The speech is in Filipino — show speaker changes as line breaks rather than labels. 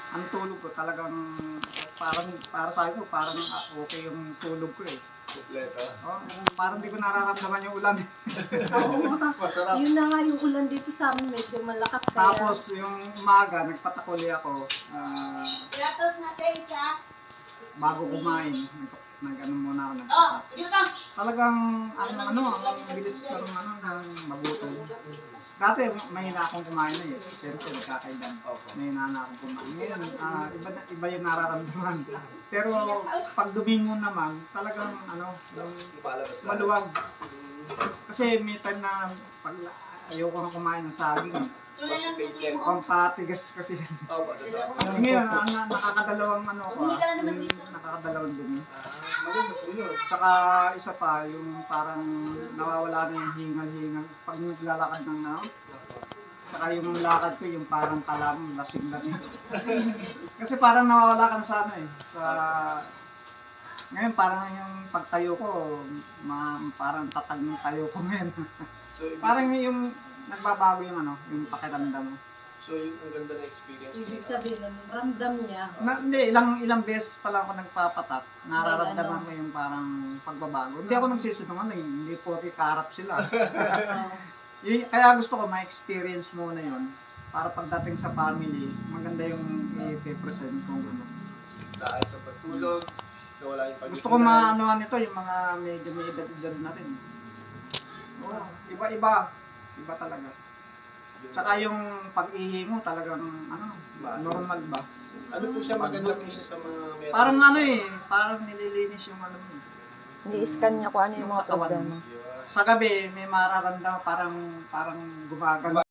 ang tulog ko talagang para sa akin parang okay yung tulog ko eh.
Kompleto.
Oh, parang di ko nararamdaman yung ulan.
Oo nga.
Masarap.
Yun na nga yung ulan dito sa amin, medyo malakas kaya.
Tapos yung umaga, nagpatakuli ako.
Pilatos na tayo
Bago kumain, nag-ano muna ako.
Oh, dito ka.
Talagang ang bilis ko ng magutom. Dati may hina akong kumain na eh. Siyempre nagkakailan. May hina na akong kumain. Ngayon, iba yung nararamdaman. Pero pag dumingon naman, talagang
Palabas na.
maluwag. Kasi may time na pag ayoko na kumain ng saging.
Tulad ng puti mo.
Pampatigas kasi.
Opo, totoo.
Ngayon, nakakadalawang nakakadalawang dumi.
Maganda po yun.
Tsaka isa pa, yung parang nawawala na yung hingal-hingal pag naglalakad ng now. Tsaka yung lakad ko, yung parang kalam, lasing-lasing. Kasi parang nawawala ka na sa ngayon parang yung pagtayo ko, parang tatag ng tayo ko ngayon.
So,
Parang yung nagbabago yung yung pakiramdam mo.
So, yung ang ganda na experience
Ibig
niya.
sabihin, nun, ramdam niya.
Hindi, ilang beses pa lang ako nagpapatak. Nararamdaman ko yung parang pagbabago. Hindi ako nagsisinungaling, hindi po kaharap sila. Kaya gusto ko ma-experience muna yun. Para pagdating sa family, maganda yung i-present ko.
Sa ayos sa pagtulog, nawala yung pag-ipunan.
Gusto ko maanoan ito, yung mga medyo may edad-edad na rin. Oo, iba-iba. Iba talaga. Tsaka yung pag-ihi mo talagang normal ba?
Ano po siya, maganda po siya sa mga meron.
Parang parang nililinis yung mo.
Ni-scan niya kung ano yung mga
Yung katawan.
problema.
Yun.
Sa gabi may mararamdaman parang gumagana.